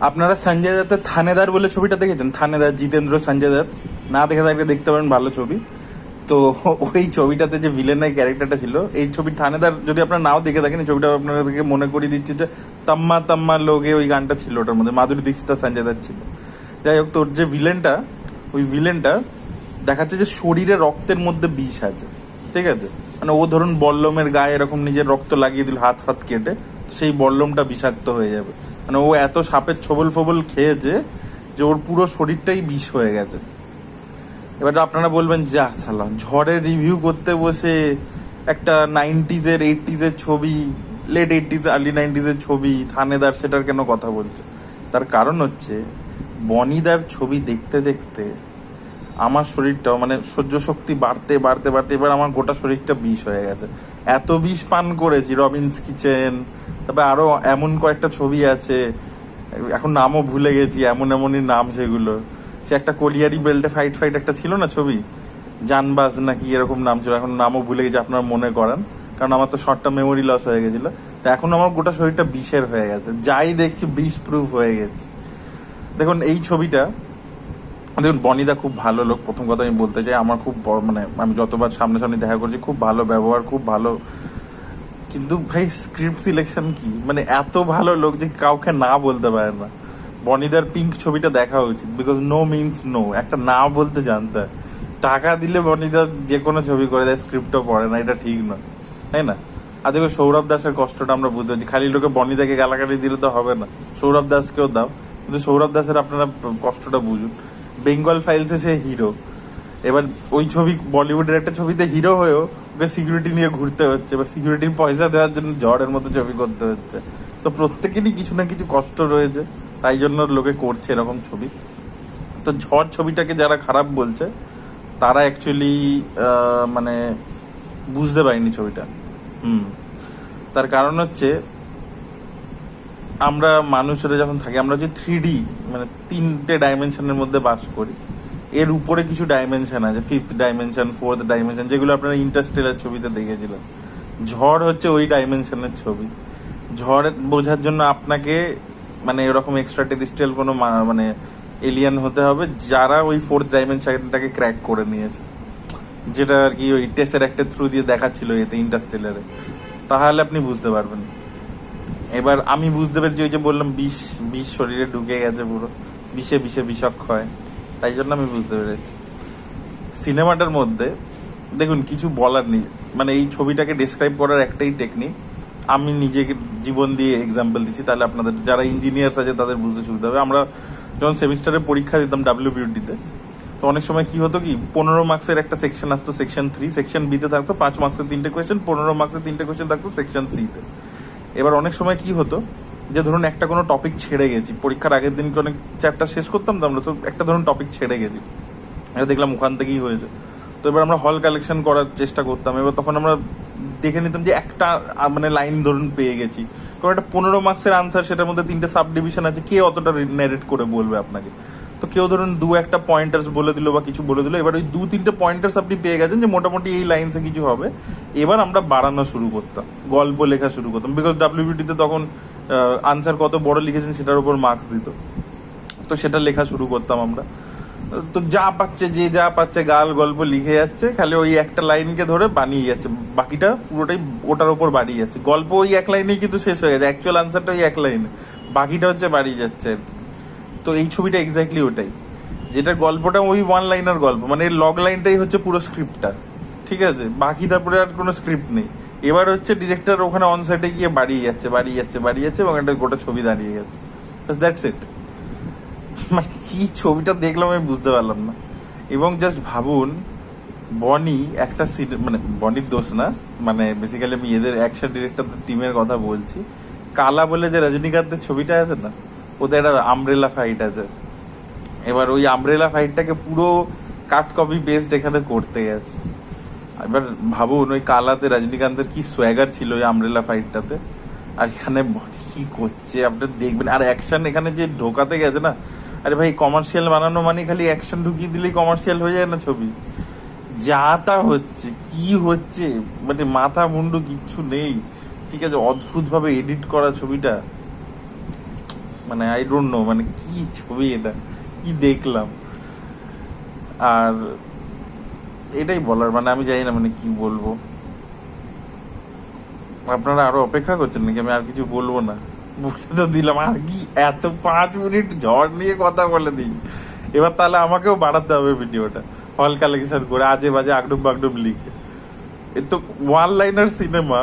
আপনারা সঞ্জয় দত্তের থানেদার বলে ছবিটা দেখেছেন? থানেদার, জিতেন্দ্র সঞ্জয় দত্ত। না দেখে থাকলে দেখতে পারেন, ভালো ছবি। তো ওই ছবিটাতে যে ভিলেনের ক্যারেক্টারটা ছিল, এই ছবির থানেদার যদি আপনারা নাও দেখে থাকেন, এই ছবিটা আপনাদেরকে মনে করিয়ে দিচ্ছে যে তাম্মা তাম্মা লোগে ওই গানটা ছিল, ওটার মধ্যে মাধুরী দীক্ষিত আর সঞ্জয় দত্ত ছিল। যাই হোক, তোর যে ভিলেনটা, ওই ভিলেনটা দেখাচ্ছে যে শরীরে রক্তের মধ্যে বিষ আছে, ঠিক আছে? মানে ও ধরুন বল্লমের গায়ে এরকম নিজের রক্ত লাগিয়ে দিল হাত ফাত কেটে, সেই বল্লমটা বিষাক্ত হয়ে যাবে। মানে ও এত সাপের ছবল ফবল খেয়েছে যে ওর পুরো শরীরটাই বিষ হয়ে গেছে। এবার আপনারা বলবেন, যা সালা, ঝড়ের রিভিউ করতে বসে একটা 90s-এর 80s-এর ছবি, লেট 80s আর্লি 90s-এর ছবি থানেদার, সেটার কেন কথা বলছে? তার কারণ হচ্ছে বনিদার ছবি দেখতে দেখতে আমার শরীরটাও মানে সহ্য শক্তি বাড়তে বাড়তে বাড়তে এবার আমার গোটা শরীরটা বিষ হয়ে গেছে। এত বিষ পান করেছি, রবিনস কিচেন, তবে আরো এমন কয়েকটা ছবি আছে, এখন নামও ভুলে গেছি, এমন এমনই নাম সেগুলো। সে একটা কলিয়ারি বেল্টে ফাইট ফাইট একটা ছিল না ছবি, জানবাজ নাকি এরকম নাম ছিল, এখন নামও ভুলে গেছি, আপনারা মনে করান, কারণ আমার তো শর্ট টার্ম মেমোরি লস হয়ে গেছিল। তো এখন আমার গোটা শরীরটা বিষের হয়ে গেছে, যাই দেখছি বিষ প্রুফ হয়ে গেছে। দেখুন এই ছবিটা, দেখুন বনিদা খুব ভালো লোক, প্রথম কথা আমি বলতে চাই। আমার খুব মানে আমি যতবার সামনাসামনি দেখা করছি, খুব ভালো ব্যবহার, খুব ভালো। কিন্তু ভাই স্ক্রিপ্ট সিলেকশন কি, মানে এত ভালো লোক যে কাউকে না বলতে পারে না। বনিদার পিঙ্ক ছবিটা দেখা উচিত, বিকজ নো মিনস নো, একটা না বলতে জানতে হয়। টাকা দিলে বনিদা যে কোনো ছবি করে দেয়, স্ক্রিপ্টও পড়ে না, এটা ঠিক নয়, তাই না? আর দেখো সৌরভ দাসের কষ্টটা আমরা বুঝতে পারছি, খালি লোকে বনিদাকে গালাগালি দিলে তো হবে না, সৌরভ দাসকেও দাও, কিন্তু সৌরভ দাসের আপনারা কষ্টটা বুঝুন। বেঙ্গল ফাইলসে সে হিরো, এবার ওই ছবি বলিউডের একটা ছবিতে হিরো হয়েও ওকে সিকিউরিটি নিয়ে ঘুরতে হচ্ছে, বা সিকিউরিটির পয়সা দেওয়ার জন্য ঝড়ের মতো ছবি করতে হচ্ছে। তো প্রত্যেকেরই কিছু না কিছু কষ্ট রয়েছে, তাই জন্য লোকে করছে এরকম ছবি। তো ঝড় ছবিটাকে যারা খারাপ বলছে, তারা অ্যাকচুয়ালি মানে বুঝতে পারিনি ছবিটা। তার কারণ হচ্ছে আমরা মানুষরা যখন থাকি, আমরা যে 3D মানে 3টে ডাইমেনশনের মধ্যে বাস করি, এর উপরে কিছু ডাইমেনশন আছে, 5th ডাইমেনশন, 4th ডাইমেনশন, যেগুলো আপনারা ইন্টারস্টেলার ছবিতে দেখেছিলেন। ঝড় হচ্ছে ওই ডাইমেনশনের ছবি। ঝড় বোঝার জন্য আপনাকে মানে এরকম এক্সট্রা টেরিস্ট্রিয়াল কোনো মানে এলিয়ান হতে হবে, যারা ওই 4th ডাইমেনশনটাকে ক্র্যাক করে নিয়েছে, যেটা আর কি ওই টেসের একটা থ্রু দিয়ে দেখাচ্ছিল এতে ইন্টারস্টেলারে। তাহলে আপনি বুঝতে পারবেন। এবার আমি বুঝতে পেরেছি, ওই যে বললাম বিষ বিষ শরীরে ঢুকে গেছে, পুরো বিষে বিষে বিষক্ষয়, তাই জন্য আমি বুঝতে পেরেছি। সিনেমাটার মধ্যে দেখুন কিছু বলার নেই, মানে এই ছবিটাকে ডিসক্রাইব করার একটাই টেকনিক। আমি নিজেকে জীবন দিয়ে এক্সাম্পল দিচ্ছি, তাহলে আপনাদের যারা ইঞ্জিনিয়ার্স আছে তাদের বুঝতে সুবিধা হবে। আমরা যখন সেমিস্টারে পরীক্ষা দিতাম WBUT-তে, তো অনেক সময় কি হতো কি, 15 মার্কসের একটা সেকশন আসতো, সেকশন 3, সেকশন B-তে থাকতো 5 মার্কসের 3টে কোয়েশ্চেন, 15 মার্কসের 3টে কোয়েশ্চেন থাকতো সেকশন C-তে। এবার অনেক সময় কি হতো যে ধরুন একটা কোনো টপিক ছেড়ে গেছি, পরীক্ষার আগের দিনকে অনেক চ্যাপ্টার শেষ করতাম তো আমরা, তো একটা ধরুন টপিক ছেড়ে গেছি, এটা দেখলাম ওখান থেকেই হয়েছে। তো এবার আমরা হল কালেকশন করার চেষ্টা করতাম। এবার তখন আমরা দেখে নিতাম যে একটা মানে লাইন ধরুন পেয়ে গেছি, কারণ একটা 15 মার্কসের আনসার, সেটার মধ্যে 3টে সাব ডিভিশন আছে, কে অতটা ন্যারেট করে বলবে আপনাকে? তো কেউ ধরুন 2-1টা পয়েন্টার্স বলে দিল বা কিছু বলে দিল, এবার ওই 2-3টে পয়েন্টার্স আপনি পেয়ে গেছেন যে মোটামুটি এই লাইনসে কিছু হবে। এবার আমরা বাড়ানো শুরু করতাম, গল্প লেখা শুরু করতাম, বিকজ WBT-তে তখন আনসার কত বড় লিখেছেন সেটার উপর মার্কস দিত, তো সেটা লেখা শুরু করতাম আমরা। তো যা পাচ্ছে, যে যা পাচ্ছে গাল গল্প লিখে যাচ্ছে, খালি ওই একটা লাইনকে ধরে বানিয়ে যাচ্ছে, বাকিটা পুরোটাই ওটার উপর বাড়িয়ে যাচ্ছে। গল্প ওই এক লাইনেই কিন্তু শেষ হয়ে গেছে, অ্যাকচুয়াল আনসারটা ওই এক লাইনে, বাকিটা হচ্ছে বাড়িয়ে যাচ্ছে আর কি। তো এই ছবিটা এক্স্যাক্টলি ওটাই, যেটা গল্পটা ওই 1 লাইনার গল্প, মানে লগ লাইনটাই হচ্ছে পুরো স্ক্রিপ্টটা, ঠিক আছে? বাকি তারপরে আর কোনো স্ক্রিপ্ট নেই। এবার হচ্ছে ডিরেক্টর ওখানে অন সাইডে গিয়ে বাড়িয়ে যাচ্ছে বাড়িয়ে যাচ্ছে বাড়িয়ে যাচ্ছে, এবং একটা গোটা ছবি দাঁড়িয়ে গেছে, দ্যাটস ইট। মানে কি ছবিটা দেখলাম আমি বুঝতে পারলাম না। এবং জাস্ট ভাবুন, বনি একটা মানে বনির দোষ না, মানে বেসিক্যালি আমি এদের অ্যাকশন ডিরেক্টর টিমের কথা বলছি। কালা বলে যে রজনীকান্তের ছবিটা আছে না, ওদের একটা আমব্রেলা ফাইট আছে। এবার ওই আমব্রেলা ফাইটটাকে পুরো কাট কপি পেস্ট এখানে করতে গেছে। এবার ভাবুন ওই কালাতে রজনীকান্তের কি সোয়াগার ছিল ওই আমব্রেলা ফাইটটাতে, আর এখানে কি করছে আপনি দেখবেন। আর অ্যাকশন এখানে যে ঢোকাতে গেছে না, আরে ভাই কমার্শিয়াল বানানো মানে খালি অ্যাকশন ঢুকিয়ে দিলেই কমার্শিয়াল হয়ে যায় না ছবি? যা তা হচ্ছে, কি হচ্ছে, মানে মাথা মুন্ডু কিচ্ছু নেই, ঠিক আছে? অদ্ভুত ভাবে এডিট করা ছবিটা, মানে আই ডোন্ট নো মানে কি ছবি এটা, কি দেখলাম। আর এটাই বলার, মানে আমি জানি না মানে কি বলবো। আপনারা আরো অপেক্ষা করছেন নাকি আমি আর কিছু বলবো না? বলে তো দিলাম, আর কি এত 5 মিনিট ঝড় নিয়ে কথা বলে দিই। এবার তাহলে আমাকেও বাড়াতে হবে ভিডিওটা, হল কালেকশন করে আজে বাজে আগডুম বাগডুম লিখে। এ তো ওয়ান লাইনার সিনেমা,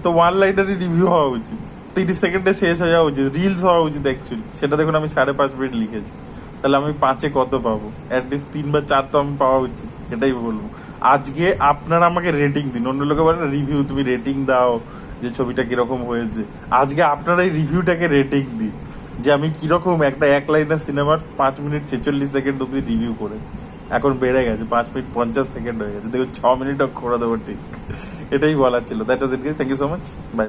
তো ওয়ান লাইনারই রিভিউ হওয়া উচিত, 30 সেকেন্ডে শেষ হয়ে যাওয়া উচিত, রিলস হওয়া উচিত অ্যাকচুয়ালি। সেটা দেখুন আমি 5.5 মিনিট লিখেছি, তাহলে আমি 5-এ কত পাবো? অ্যাটলিস্ট 3 বা 4 তো আমি পাওয়া উচিত, এটাই বলবো। আজকে আপনারা আমাকে রেটিং দিন, অন্য লোকে বলে রিভিউ, তুমি রেটিং দাও যে ছবিটা কিরকম হয়েছে। আজকে আপনারা এই রিভিউটাকে রেটিং দিন যে আমি কিরকম একটা 1 লাইনার সিনেমার 5 মিনিট 46 সেকেন্ড অব্দি রিভিউ করেছি। এখন বেড়ে গেছে, 5 মিনিট 50 সেকেন্ড হয়ে গেছে, দেখুন 6 মিনিট করে দেবো ঠিক। এটাই বলার ছিল। That was it, thank you so much, by.